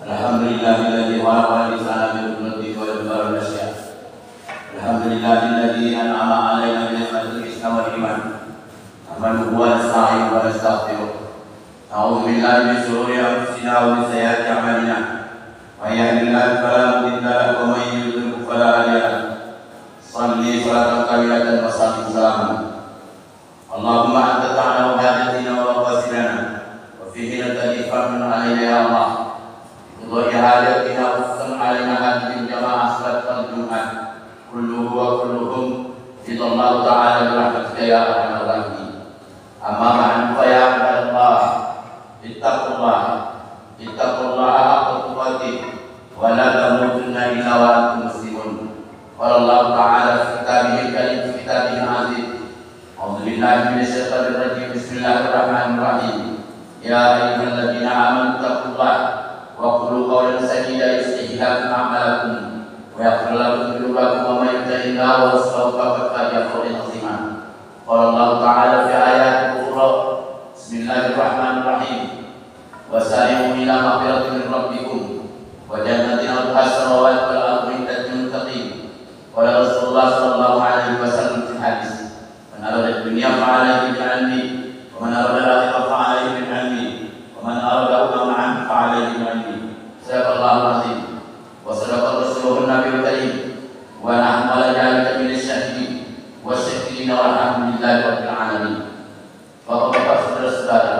Alhamdulillahilladzi khalaqa al-insana min nutfatin wa ja'ala nasya. Alhamdulillahilladzi an'ama 'alaina bi ni'matil Islam wal iman. Nahmaduhu wa nasta'inuhu wa nastaghfiruh. A'udzu billahi min shururi anfusina wa min sayyiati a'malina. May yahdihillahu fala mudilla lahu wa may yudlil fala hadiya lahu. Shalli shalatan kamilatan wa sallim salaman. Allahumma anta ta'lamu hajatina wa maqasidana wa fihi nad'i fadlan 'alaina ya Allah. Wa hajatina wa 'alaina hadhihi al-jama'ah salatul Jumat. Kulluhu wa kulluhum idallahu ta'ala bi rahmatika ya arhamar rahimin. Amma ba'du fa ya ibadallah ittaqullaha haqqa tuqatih wa la tamutunna illa wa antum muslimun. Qala Allah ta'ala fi kitabihil karim fi kitabihil aziz. A'udzu billahi minasyaitonir rajim. Bismillahirrahmanirrahim. Ya ayyuhalladzina amanu taqullaha wa qulu qawlan sadida yuslih lakum a'malakum wa yaghfir lakum dhunubakum wa may yuti'illaha wa rasulahu faqad faza fawzan 'azima. Qala Allah ta'ala fi ayatin ukhra. Bismillahirrahmanirrahim. Wasari'u ila maghfiratin min rabbikum wa jannatin 'arduha as-samawati wal ardu u'iddat lil muttaqin. Qala Rasulullah sallallahu alaihi wasallam fi hadis, man arada ad-dunya fa'alayhi bi'ilmi wa man arada al-akhirata fa'alayhi bi'ilmi wa man arada ma'an fa'alayhi bi'ilmi. Sadaqallahu al-azim wa sadaqa rasuluhu an-nabiyul karim wa nahnu ala dhalika min ash-shahidin wa syakirin walhamdulillahi rabbil alamin. Bapak-bapak, saudara-saudara,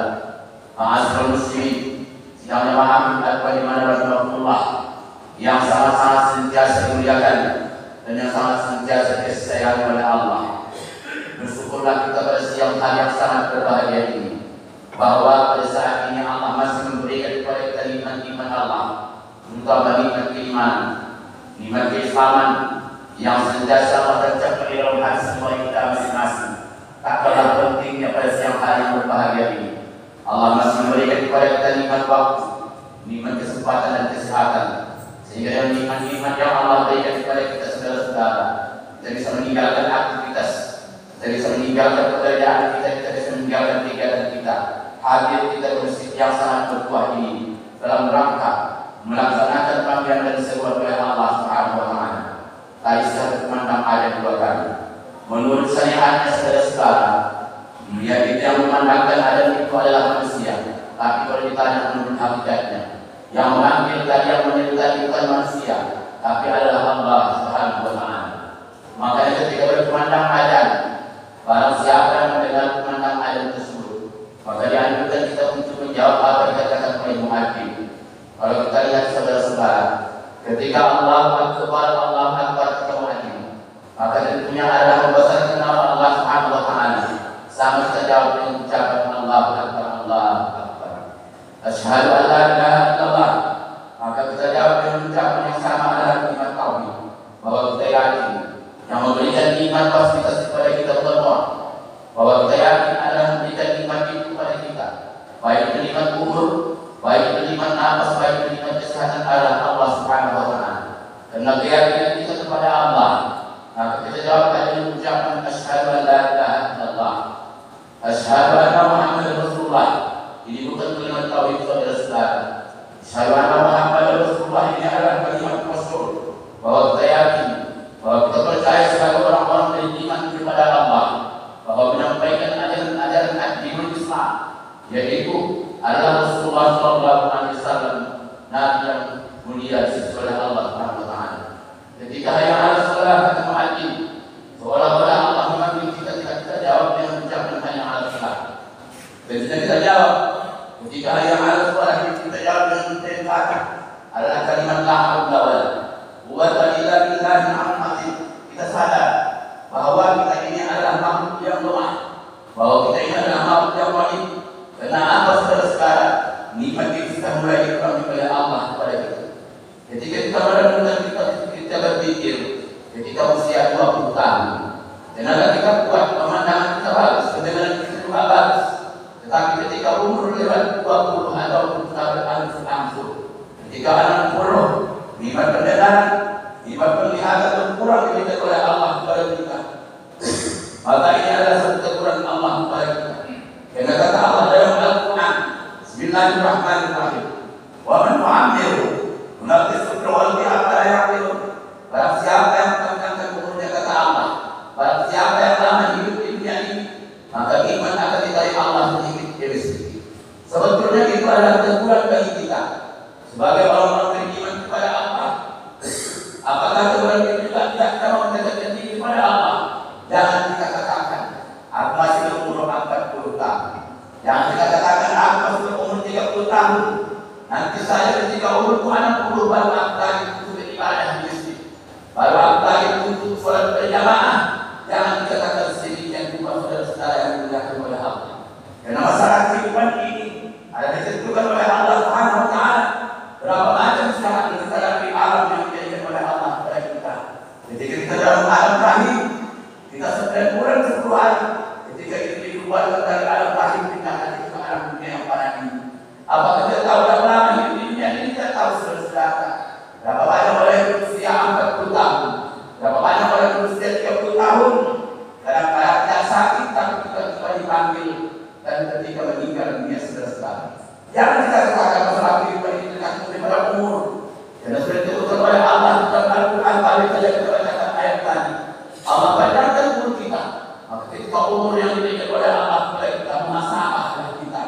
ma'asyiral muslimin, sidang jamaah apa di mana rasulullah yang sangat-sangat sentiasa dimuliakan dan yang sangat sentiasa disayangi oleh Allah. Bersyukurlah kita pada siang hari yang sangat berbahagia ini, bahwa pada saat ini Allah masih memberikan kepada kita nikmat-nikmat Allah, terutama nikmat keimanan, nikmat keislaman yang sentiasa Allah tancapkan di dalam hati semua kita masing-masing. Tak kalah pentingnya pada siang hari yang berbahagia ini, Allah masih memberikan kepada kita nikmat waktu, nikmat kesempatan dan kesehatan, sehingga dengan nikmat-nikmat yang Allah berikan kepada kita saudara-saudara, kita bisa meninggalkan aktivitas, kita bisa meninggalkan pekerjaan kita bisa meninggalkan kegiatan kita, hadir kita bermusik yang sangat berkuah ini dalam rangka melaksanakan panggilan dan seruan oleh Allah Subhanahu wa Ta'ala. Tadi saya memandang ada dua kali. Menurut syariatnya saudara-saudara, yaitu yang memandangkan Adam itu adalah manusia, tapi kalau ditanya menurut hakikatnya, yang mengambil tadi yang menjadi bukan manusia, tapi adalah Allah Subhanahu wa Ta'ala. Makanya ketika berpandang Adam, barang siapa yang mendengar pemandang Adam tersebut, maka dianjurkan kita untuk menjawab apa yang dikatakan oleh muhaddim. Kalau kita lihat saudara-saudara, ketika Allah Akbar kita muhaddim, maka tentunya adalah membesarkan nama Allah Subhanahu wa Ta'ala. Sama kita jawab dengan ucapan Allahu Akbar, Allahu Akbar. Asyhadu an la ilaha illallah. Maka kita jawab dengan ucapan yang sama adalah kalimat tauhid, bahwa kita yakin yang memberikan nikmat fasilitas kepada kita semua, bahwa kita yakin adalah memberikan nikmat itu kepada kita, baik itu nikmat umur, baik itu nikmat nafas, baik itu nikmat kesehatan adalah Allah Subhanahu wa Ta'ala. Karena keyakinan kita kepada Allah, maka kita jawab dengan ucapan asyhadu an la ilaha illallah. Asyhadu anna Muhammadar Rasulullah. Ini bukan kalimat tauhid saudara-saudara. Asyhadu anna Muhammadar Rasulullah ini adalah kalimat rasul, bahwa kita yakin, bahwa kita percaya sebagai orang-orang beriman kepada Allah, bahwa menyampaikan ajaran-ajaran agama Islam, yaitu adalah Rasulullah sallallahu alaihi wasallam, nabi yang mulia sesuai oleh Allah Subhanahu wa Ta'ala. Ketika yang ada salah kata muadzin, seolah-olah Allah memanggil kita, kita jawab dengan ucapan hanya ala salah. Ketika kita jawab, ketika yang ada salah kita jawab dengan kata adalah kalimat la haula wala quwwata illa billahil azim. Kita sadar bahwa kita ini adalah makhluk yang lemah, bahwa kita ini adalah makhluk yang wajib. Karena apa saudara-saudara? Nikmat itu sudah mulai dikurangi oleh Allah kepada kita. Ketika kita merenungkan kita berpikir, ketika usia 20 tahun, tenaga kita kuat, pemandangan kita bagus, kedengaran kita juga bagus. Tetapi ketika umur lewat 20 atau kita berangsur-angsur, ketika 60, nikmat pendengaran, nikmat penglihatan berkurang diberikan oleh Allah kepada kita. Maka ini adalah satu teguran Allah kepada kita. Karena kata Allah dalam Al-Quran, Bismillahirrahmanirrahim. Wa man nu'ammiru nunaqqisuhu fil khalqi afala ya'qilun. Barang siapa yang memanjangkan umurnya, kata Allah, barang siapa yang lama hidup di dunia ini, maka iman akan ditarik Allah sedikit demi sedikit. Sebetulnya itu adalah teguran bagi kita sebagai orang-orang beriman kepada Allah. Apakah teguran itu juga tidak kita mendekatkan diri kepada Allah? Jangan kita katakan aku masih berumur 40 tahun. Jangan kita katakan aku masih berumur 30 tahun. Nanti saya ketika umurku 60 baru aku lagi untuk beribadah di masjid, baru aku lagi untuk sholat berjamaah. Jangan dikatakan sedemikian juga saudara-saudara yang dimuliakan oleh Allah. Karena masalah kehidupan ini ada ditentukan oleh Allah Subhanahu wa Ta'ala. Berapa macam usaha kita dalam alam yang dijadikan oleh Allah kepada kita. Ketika kita dalam alam rahim, kita sedang kurang 10 hari. Ketika itu dikeluarkan dari alam rahim, kita akan ke alam dunia yang pada ini. Apakah kita tahu berapa lama hidup di dunia ini? Kita tahu saudara-saudara. Berapa banyak orang yang berusia 40 tahun, berapa banyak orang yang berusia 30 tahun. Kadang-kadang tidak sakit, tapi kita dipanggil dan ketika meninggal dunia saudara-saudara. Jangan kita katakan masalah kehidupan ini dengan pada umur. Karena sudah ditentukan oleh Allah dalam Al-Quran. Kali saja kita bacakan ayat tadi, Allah panjangkan umur kita. Maka ketika umur yang diberikan oleh Allah kepada kita muhasabah oleh kita.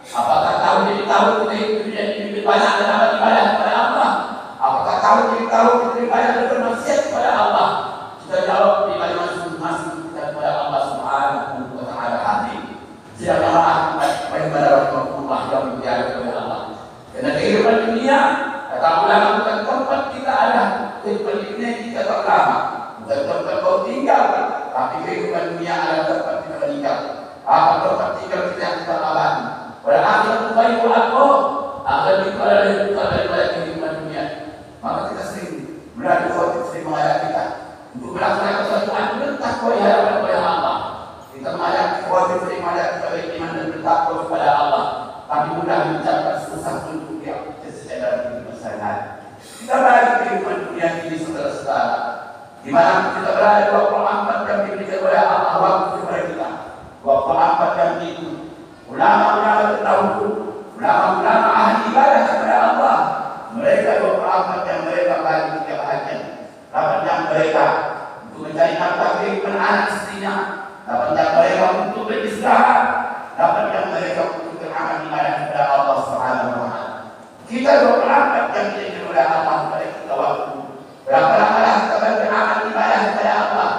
Apakah tahun demi tahun kita hidup lebih banyak dan amal ibadah kepada Allah? Apakah tahun demi tahun kita lebih banyak dan bermaksiat kepada Allah? Kita jawab di masing-masing kita kepada Allah Subhanahu wa Ta'ala. Hati siapa yang beribadah rahmatullah yang dijaga oleh Allah. Karena kehidupan dunia, kata ulama, bukan tempat kita ada. Kehidupan dunia kita tak lama, bukan tempat kau tinggal, tapi kehidupan dunia adalah tempat kita meninggal. Apa tempat tinggal kita yang kita alami? Pada akhirat itu aku akan dikala daripada kehidupan dunia. Maka kita sering berada khotib, sering mengajak kita untuk melaksanakan suatu aturan takwa di hadapan oleh Allah. Kita mengajak khotib, sering mengajak kita beriman dan bertakwa kepada Allah. Tapi mudah mencapai susah untuk dia secara kehidupan sehari-hari. Kita balik kehidupan dunia ini saudara-saudara, di mana kita berada 24 jam diberikan oleh Allah waktu kepada kita. 24 jam itu ulama-ulama terdahulu, ulama-ulama ahli ibadah kepada Allah, mereka 24 jam mereka bagi setiap harian. 8 jam mereka untuk mencari nafkah kehidupan anak istrinya, 8 jam mereka untuk beristirahat, 8 jam mereka untuk beramal ibadah kepada Allah Subhanahu wa Ta'ala. Kita 24 jam diberikan oleh Allah kepada kita waktu. Berapa lama kita beramal ibadah kepada Allah?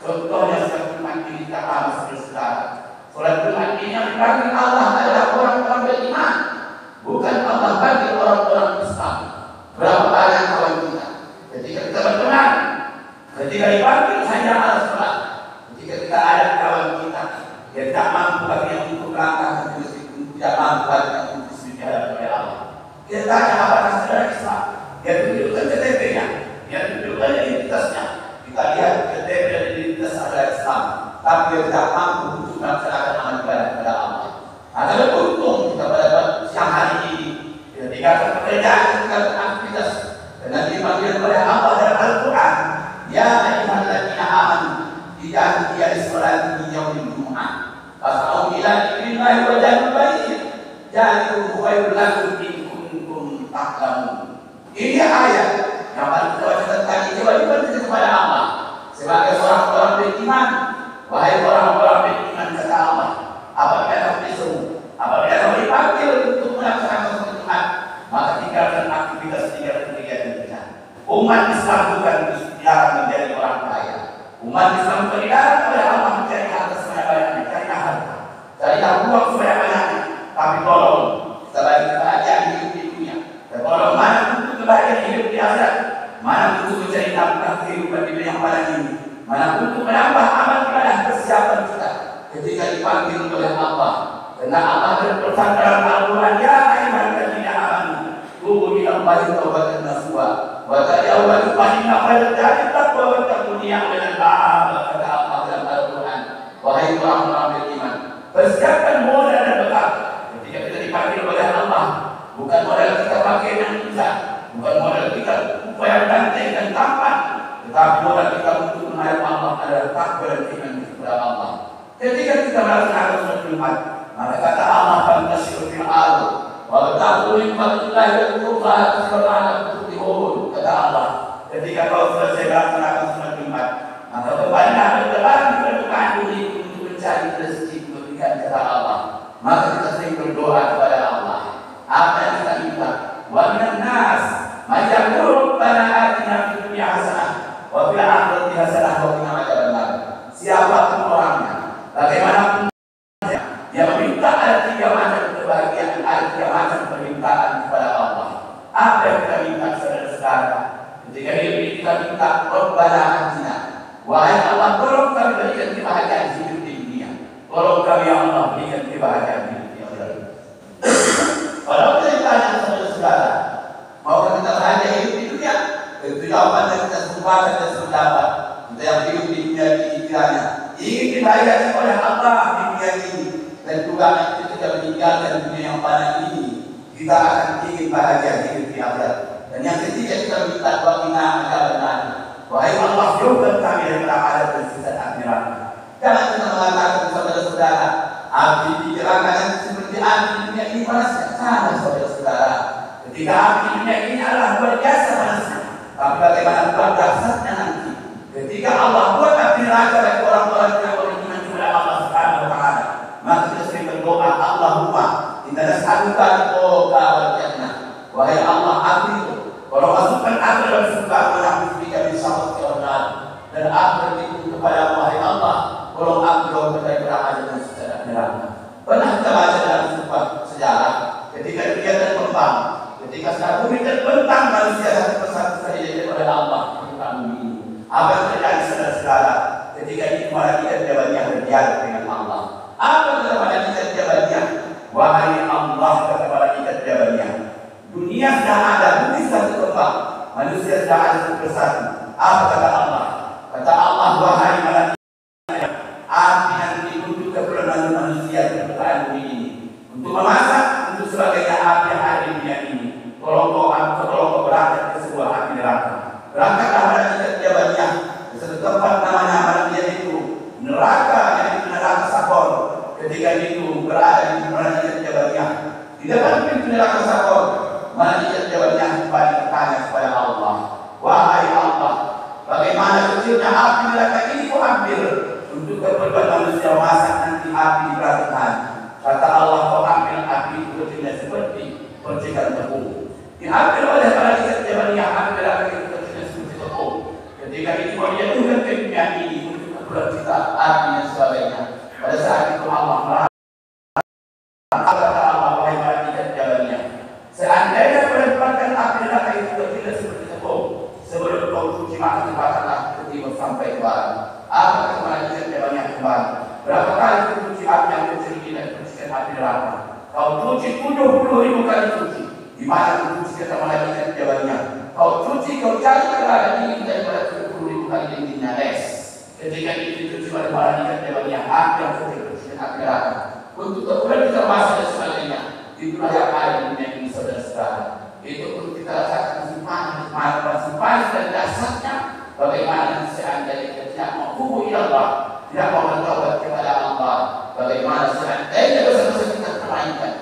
Contohnya seperti mandi kita amal saudara. Sholat Jumat ini yang dipanggil Allah adalah orang-orang beriman, bukan Allah bagi orang-orang Islam. Berapa banyak kawan kita ketika kita berkenan, ketika dipanggil hanya alas sholat, ketika kita ada kawan kita yang tidak mampu bagi yang untuk langkah ke masjid, tidak mampu bagi yang untuk sujud kepada Allah. Kita tanya apakah saudara Islam? Dia tunjukkan KTP-nya, dia tunjukkan identitasnya. Kita lihat KTP dan identitas adalah Islam, tapi dia tidak mampu untuk melaksanakan amal ibadah kepada Allah. Ada beruntung kita pada siang hari ini kita tinggalkan pekerjaan, tinggalkan aktivitas, dan nanti dipanggil oleh Allah dalam Al-Quran, ya ayyuhalladzina amanu idza nudiya lis-sholati min yaumil jumu'ah fas'au ila dzikrillahi wa dharul bai'a dzalikum khairul lakum in kuntum ta'lamun. Ini ayat yang paling kita baca tentang kewajiban kita kepada Allah sebagai orang-orang beriman. Wahai orang-orang beriman, kata Allah, apabila kamu disuruh, apabila kamu dipanggil untuk melaksanakan suatu Tuhan, maka tinggalkan aktivitas, tinggalkan kegiatan kita. Umat Islam bukan dilarang menjadi orang kaya. Umat Islam bukan dilarang oleh Allah mencari harta sebanyak-banyaknya, cari harta, cari uang sebanyak-banyaknya. Tapi tolong kita bagi kebahagiaan hidup di dunia, dan tolong mana untuk kebahagiaan hidup di akhirat, mana untuk mencari nafkah kehidupan di dunia yang pada ini, mana untuk menambah amal ibadah persiapan kita ketika dipanggil oleh Allah. Karena Allah berpesan dalam Al-Quran, ya ayyuhalladzina amanu tubu ila Allahi taubatan nasuha wa tajawwazu fa inna khairal zadi taqwa wa taqun ya ulil albab. Kata Allah dalam Al-Quran, wahai orang-orang beriman, persiapkan modal dan bekal ketika kita dipanggil oleh Allah. Bukan modal kita pakai yang indah, bukan modal kita upaya ganteng dan tampan, tetapi modal kita untuk menghadap Allah adalah takwa dan iman kepada Allah. Ketika kita melaksanakan suatu Jumat, maka kata Allah, "Fantasiru fil ardh Wa ta'budu nikmatillahi wa dzikrullahi la'allakum tuflihun. Kata Allah, ketika kau selesai melaksanakan sunat Jumat, maka kembalilah bertebaran di permukaan bumi untuk mencari rezeki kebaikan. Kata Allah, maka kita sering berdoa kepada Allah. Apa yang kita minta? Wa minan nas may yaqulu rabbana atina fid dunya hasanah wa fil akhirati hasanah wa qina adzabannar. Siapapun orangnya, bagaimanapun dia meminta ada 3 macam kebahagiaan, ada 3 macam permintaan kepada Allah. Apa yang kita minta saudara-saudara? Ketika kita minta Rabbana atina, wahai Allah, tolong kami berikan kebahagiaan hidup di dunia. Tolong kami ya Allah berikan kebahagiaan hidup di akhirat. Kalau kita ditanya saudara-saudara, mau kita bahagia hidup di dunia? Itu jawaban yang kita serupakan dan sependapat. Kita yang hidup di dunia ini kiranya ingin dibahagiakan oleh Allah di dunia ini, dan juga ketika meninggalkan dunia yang fana ini, kita akan ingin bahagia hidup di akhirat. Dan yang ketiga kita minta waqina adzabannar. Wahai Allah, jauhkan kami dari adab dan siksa akhirat. Jangan kita mengatakan saudara-saudara, api di neraka yang seperti api di dunia ini panasnya. Salah saudara-saudara. Ketika api di dunia ini adalah luar biasa panasnya, tapi bagaimana luar dahsyatnya nanti ketika Allah buat api neraka bagi orang-orang yang beriman kepada Allah Subhanahu wa taala. Maka kita sering berdoa, Allahumma inna nas'aluka ridhoka wal jannah. Wahai Allah, api itu kalau masukkan api dalam surga, menghapus bika bisa wal dan api itu kepada wahai Allah, kalau api kau dari neraka dan secara neraka. Pernah kita baca dalam sebuah sejarah ketika dunia terkembang, ketika sekarang bumi terbentang, manusia satu persatu saja oleh Allah di bumi ini. Apa yang terjadi saudara-saudara? Ketika itu malaikat jabariyah berdialog dengan Allah. Apa kata malaikat jabariyah? Wahai Allah, kata malaikat jabariyah, dunia sudah ada, bumi sudah berkembang, manusia sudah ada satu persatu. Apa kata Allah? Kata Allah, wahai malaikat, api nanti untuk keperluan manusia di permukaan bumi ini, untuk memasak, untuk sebagainya api yang ada di dunia ini. Tolong kau berangkat ke sebuah api neraka. Berangkatlah malaikat jabariyah ke satu tempat namanya malaikat itu neraka, yang itu neraka Sakor. Ketika itu berada di malaikat jabariyah di depan pintu neraka Sakor, malaikat jabariyah kembali bertanya kepada Allah, wahai Allah, bagaimana kecilnya api neraka ini kau ambil untuk keperluan manusia masak nanti api di neraka. Kata Allah, kau ambil api itu kecilnya seperti percikan tepung, diambil oleh malaikat jabariyah, ambil api itu kecilnya seperti tepung. Ketika itu dia turun ke dunia ini untuk keperluan kita api dan sebagainya. Pada saat itu Allah kata Allah, wahai malaikat jabariyah, seandainya kau lemparkan api neraka itu kecilnya seperti tepung, sebelum kau cuci maka terbakarlah ketimbang sampai ke barat. Apa kata malaikat jabariyah kembali? Berapa kali kau cuci api yang kecil ini dan cucikan api neraka? Kau cuci 70.000 kali cuci. Di mana kau cuci, kata malaikat jabariyah? Kau cuci, kau cari kerana dingin daripada 70.000 kali dinginnya les. Ketika itu cuci oleh malaikat jabariyah, api yang kecil cucikan api neraka. Untuk kemudian kita masak dan sebagainya. Itulah yang ada di dunia ini saudara-saudara. Itu untuk kita rasakan simpanan dan dasarnya. Bagaimana seandainya kita tidak mau hubungi Allah, tidak mau bertaubat kepada Allah, bagaimana seandainya dosa-dosa kita termainkan.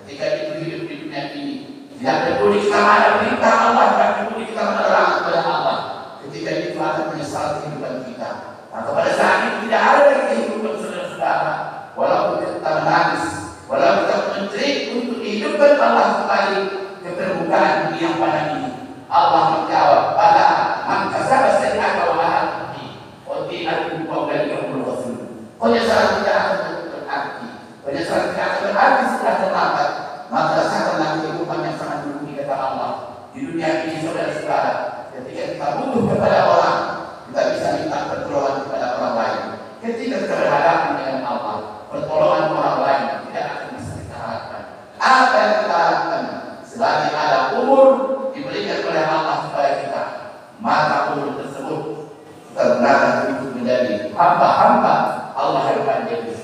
Ketika itu hidup di dunia ini, tidak peduli kita mana perintah Allah, tidak peduli kita mana larangan kepada Allah. Ketika itu akan menyesal kehidupan kita. Maka pada saat itu tidak ada lagi kehidupan saudara-saudara. Walaupun kita menangis, walaupun kita menjerit untuk hidupkan Allah kembali ke permukaan dunia yang pada ini, Allah menjawab, pada man kasaba sayyi'atan wa amila biha qawlan yaqulu rasul. Penyesalan tidak akan berarti. Penyesalan tidak akan berarti setelah terlambat. Maka rasakanlah kehidupan yang sangat merugi, kata Allah. Di dunia ini saudara-saudara, ketika kita butuh kepada orang, kita bisa minta pertolongan kepada orang lain. Ketika kita berhadapan dengan Allah, pertolongan orang lain tidak akan bisa kita harapkan. Apa yang kita harapkan? Selagi ada umur diberikan oleh Allah kepada kita, maka umur tersebut kita gunakan untuk menjadi hamba-hamba Allah yang panjang.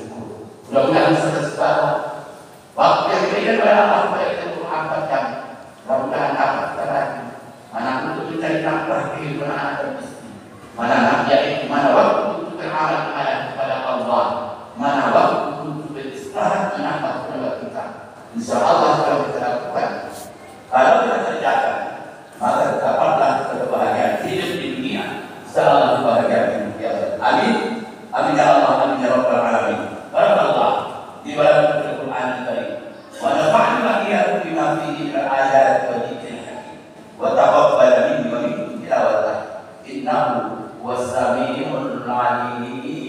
Salam kebahagiaan ya Allah. Amin. Amin ya Allah, amin ya rabbal alamin. Barakallah di dalam Al-Qur'an Al-Karim. Wa nafa'na iyyakum bima fihi min al-ayat wa dzikril hakim. Wa taqabbal minni wa minkum tilawatah. Innahu was-sami'ul 'alim.